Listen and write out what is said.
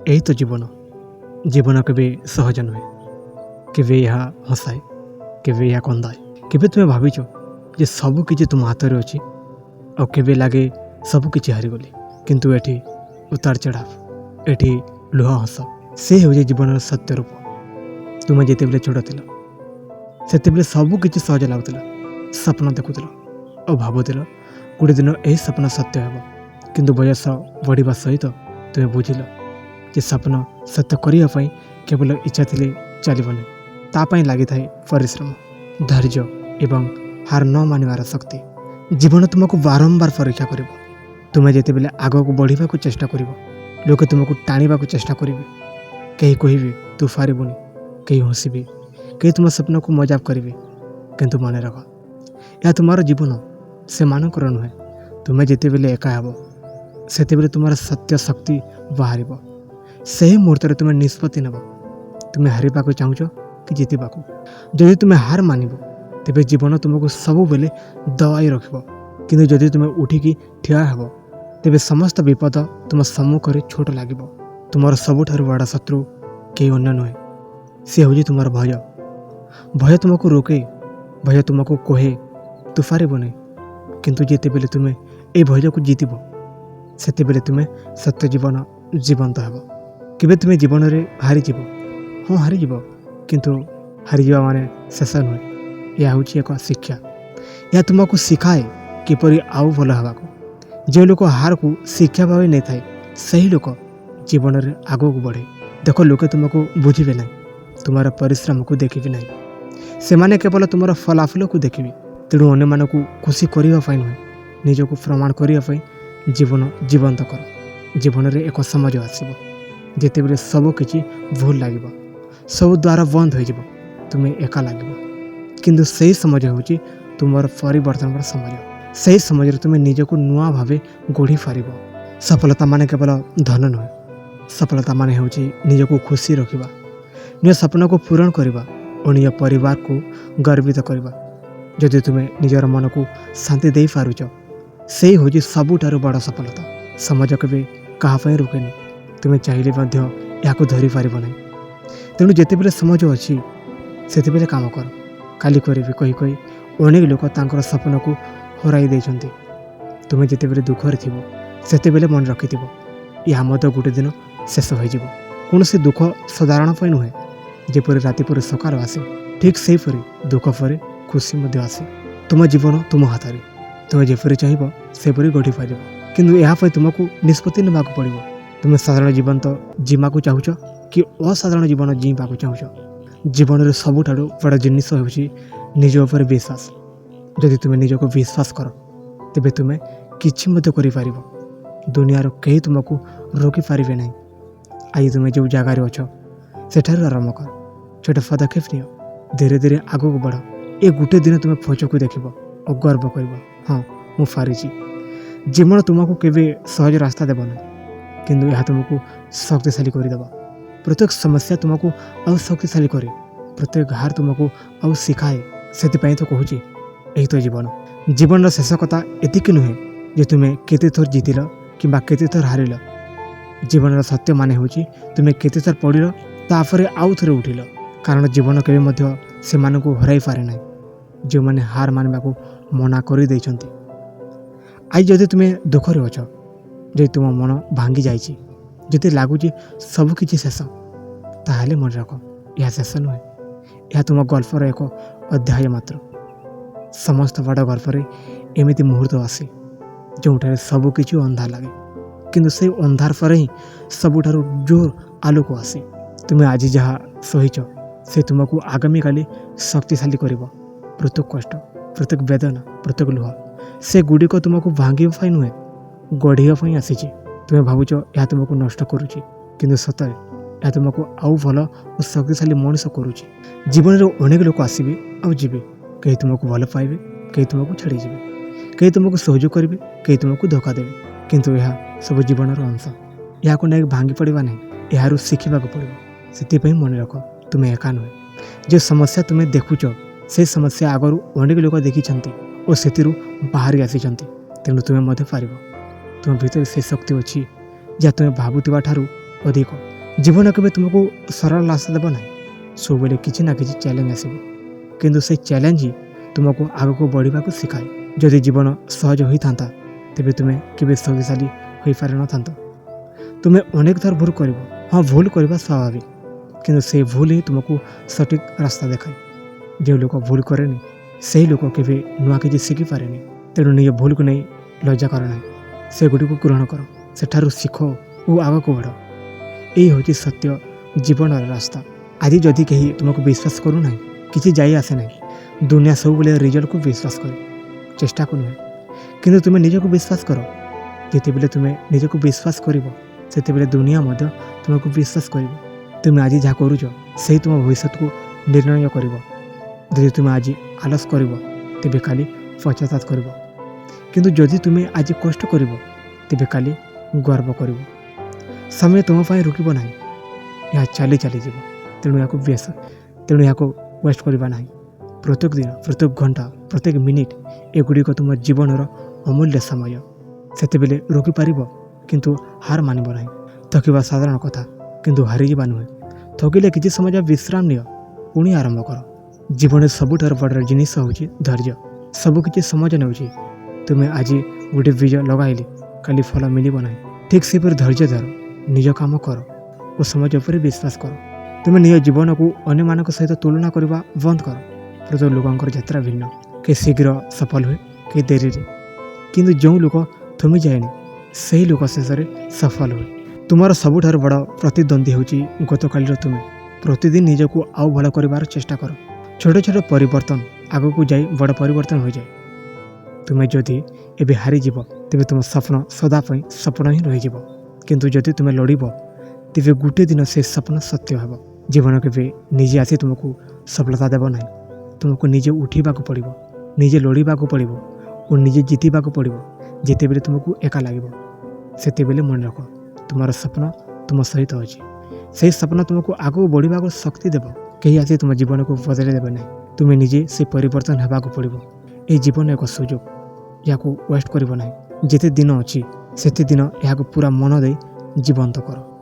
यही तो जीवन जीवन केवे सहज नुहे केवे यह हसाए केवे यह कंदाए केवे तुम्हें भाविच जे सबकि तुम हाथ में अच्छी आवे लगे सबकि हारीगली किंतु एठी उतार चढ़ाव एठी लुह हस से हूँ जीवन सत्य रूप। तुम्हें जिते बेले छोट थिल से सबकि सहज लगुला सपन देखुल और भावुल गोटे दिन यही सपन सत्य हे किंतु बयस बढ़ा सहित तुम्हें बुझिल जे सपन सत्य करने केवल इच्छा थी चलने तापाई लगी था परिश्रम धैर्य एवं हार न मानिबार शक्ति। जीवन तुमको बारंबार परीक्षा कर तुम्हें जिते बेले आग को बढ़ा को चेष्टा कर लोके तुमको टाणा चेष्टा करेंगे कहीं कहे तू फारबुनि कहीं हंसबे कहीं तुम स्वप्न को मजाक करेंगे किंतु मन रख यह तुम्हार जीवन से मानकर नुहे तुम्हें जिते बेले एका हेब से तुम्हार सत्य शक्ति बाहर से ही मुहूर्त तुम्हें निष्पत्ति नब तुम्हें हारिबा चाहूच कि जितवा जदि तुम्हें हार मानब तेरे जीवन तुमको सब बेले दबाई रख कि जदि तुम्हें उठिकी ठिया हेब तेरे समस्त विपद तुम सम्मुखें छोट लगे तुम सबुठ बड़ा शत्रु कई अन्य नुहे सी हूँ तुम्हार भय भय तुमको रोके भय तुमको कहे तू फारबुनि किंतु जिते बेले तुम्हें ये भय को जीतब से बेले तुम्हें सत्य जीवन जीवंत हेब केवे तुम्हें जीवन में हारीज हाँ हारीज किंतु हारीज माने शेष नुहे यह हूँ एक शिक्षा यह तुमको शिखाए किपरि आउ भल होगा जो लोक हार को शिक्षा भाव नहीं थाए सही लोक जीवन में आग को बढ़े देख लोके तुमको बुझे ना तुम्हारा परिश्रम को देखिए ना से माने केवल तुम फलाफल को देखिए तेणु अन्य मानक खुशी करने नुहे निजक प्रमाण करने जीवन जीवंत कर जीवन में एक समाज आसब जिते बेले सबकि भूल लगे सब द्वारा बंद हो तुम्हें एका लगे किंतु सही समाज हूँ तुम परिवर्तन समाज सही समाज तुम्हें निजक नुआ भाव गढ़ी पार सफलता मान केवल धन नुहे सफलता मान हूँ निजक खुशी रखा निज सपन को पूरण करवा और निज परिवार को गर्वित करवा जदि तुम्हें निजर मन को शांति दे पारुच से हूँ सबुठार बड़ सफलता समाज के कहापाई रोकेनि तुम्हें चाहिए या धरी पार ना तेणु जिते बेले समाज अच्छी से काम कर काली करी कही कही अनेक लोक तांकर सपन को हराई देइछन्ति तुम्हें जिते बेले दुख थी से बेले मन रखि यह मत गोटे दिन शेष हो कौन से दुख साधारण नुहे जेपरी राति पर सकाल आसे ठीक से दुख पर खुशी आसे तुम जीवन तुम हाथ में तुम्हें जेपरी चाहिए सेपरी गढ़ी पार किंतु यहाँ तुमको निष्पत्ति नेबाक पड़ो तुम्हें साधारण जीवन तो जीवा को चाहूच कि असाधारण जीवन जीवा को चाहूच जीवन में सबुठार बड़ जिनिस हूँ निज उपर विश्वास जदि तुम्हें निजक विश्वास कर तेबे तुम्हें किछि मत करि दुनियार कहीं तुमको रोकी पारे ना आज तुम्हें जो जगार अच्छ सेठार आरंभ कर छोटे पदक्षेप नि धीरे धीरे आग को बढ़ ये गोटे दिन तुम्हें फच को देख और गर्व कर हाँ मु फारिची जीवन तुमको केवे सहज रास्ता देव ना किंतु यह तुमको शक्तिशाली करदेव प्रत्येक समस्या तुमको आउ शक्तिशाली करे प्रत्येक हार तुमको आउ शिखाए से तो कहूँ यही तो जीवन जीवन शेष कथा एतिक नुहे जे तुम्हें केते थर जीतिल कि केते थर हारिल जीवन सत्य मान हूँ तुम्हें केते थर पड़िल तापर आउ थे उठिल कारण जीवन केवे से हराई पारे ना जो मैंने हार मानवा को मना कर देइछन्ति आज जदि तुम्हें दुखरे अछ जदि तुम मन भांगी जाइए जदि लगुच सबकि शेष ताहले मन रख यह शेष नुहे यह तुम गल्पर एक अध्याय मात्र समस्त बड़ गल्पर एमती मुहूर्त आसे जोठार सबकि अंधार लगे किंतु से अंधार पर ही सबुठार जोर आलोक आसे तुम्हें आज जहाँ सहीच से तुमको आगामी काली शक्तिशाली कर प्रत्येक कष्ट प्रत्येक वेदना प्रत्येक लुह से गुड़िक तुमको भांगे नुहे गढ़ी आसी तुम्हें भावुच यह तुमको नष्ट करुच्ची किंतु सतरे यह तुमको आउ भल और शक्तिशाली मनीष करुच्ची जीवन में अनेक लोक आसबे आ जीवे कहीं तुमको भल पाइबे कहीं तुमको छाड़ी जीवे कहीं तुमको सहयोग करेंगे कहीं तुमको धोखा देवे किंतु यह सब जीवन अंश या नहीं भांगी पड़ा ना यार शिखा पड़ो से मन रख तुम्हें एका नुहे जो समस्या तुम्हें देखुच से समस्या आगरू अनेक लोक देखी और से बाहरी आसी तेणु तुम्हें पार तुम भीतर से शक्ति अच्छी जहाँ तुम्हें भावुवा ठारू अधिक जीवन केबे तुमको सरल रास्ता देव ना सब बेले किसी ना किसी चैलेंज आसब किंतु से चैलेंज ही तुमको आग को बढ़ा शिखाए जदि जीवन सहज होता तेबे तुम्हें केबे शक्तिशाली हो पार न था तुम्हें अनेक थर भूल कर हाँ भूल करवा स्वाभाविक किंतु से भूल ही तुमको सठिक रास्ता देखाए जो लोक भूल करे से लोक केबे नुआ किसी शिखी पारे तेणु निज भूल को नहीं लज्जा कर ना से गुड़ी को ग्रहण कर सेठारु शिख और आग को बढ़ यही हूँ सत्य जीवन रास्ता। आज जदि कहीं तुमको विश्वास करूना किसी जाई आसे ना दुनिया सब बेले रिजल्ट को विश्वास करे चेष्टा को नुहे किंतु तुम्हें निज को विश्वास कर जिते बेले तुम्हें निज को विश्वास कर से दुनिया तुमको विश्वास कर तुम्हें आज जहाँ करुच से तुम भविष्य को निर्णय कर जदि तुम्हें आज आलस कर तेबे काली पश्चाताप कर किंतु जदि तुम्हें आज कष्ट कर तेबे काली गर्व कर समय तुम रुकब ना यह चली चली जीव तेणु या व्यस्त तेणु या वेस्ट करवा ना प्रत्येक दिन प्रत्येक घंटा प्रत्येक मिनिट एगुड़िक तुम जीवनर अमूल्य समय से रोकीपर किंतु हार मानब ना थकिवा साधारण कथा किंतु हारी जा नुहे थकिले किसी समय विश्राम निय पुणी आरंभ कर जीवन सबुठार बड़ जिनिस हूँ धैर्य सबकि समझ नौ तुम्हें आज गोटे बीज लगाइले काली फल मिल ना ठीक से धैर्य धर निज काम कर और समाज उपर विश्वास कर तुम्हें निज जीवन को अन्य मान सहित तुलना करने बंद कर प्रत्येक लोक यात्रा भिन्न के शीघ्र सफल हुए के देरी किंतु जो लोक थमी जाए से ही लोक शेष सफल हुए तुमार सबुठार बड़ प्रतिद्वंदी हूँ गतकाल तुम्हें प्रतिदिन निजक आउ भल कर चेष्टा कर छोट छोट परिवर्तन आग को जाए बड़ परिवर्तन हो जाए तुम्हें जदि एबे हारीज तेरे तुम स्वप्न सदापी स्वप्न ही रही किंतु जदि तुम्हें लड़ब तेरे गोटे दिन से स्वप्न सत्य हो जीवन के निजे आसी तुमको सफलता देव ना तुमको निजे उठा पड़ो निजे लड़वा पड़ो और निजे जीतवा पड़ो जिते बेले तुमको एका लगे से मन रख तुम स्वप्न तुम सहित अच्छी से स्वप्न तुमको आगू बढ़ा शक्ति देव कहीं आसी तुम जीवन को बदल देवे ना तुम्हें निजे से परिवर्तन होगा पड़ो ये जीवन एक सुजोग या वेस्ट करना जिते दिन अच्छी से दिन यह पूरा मन दे जीवंत कर।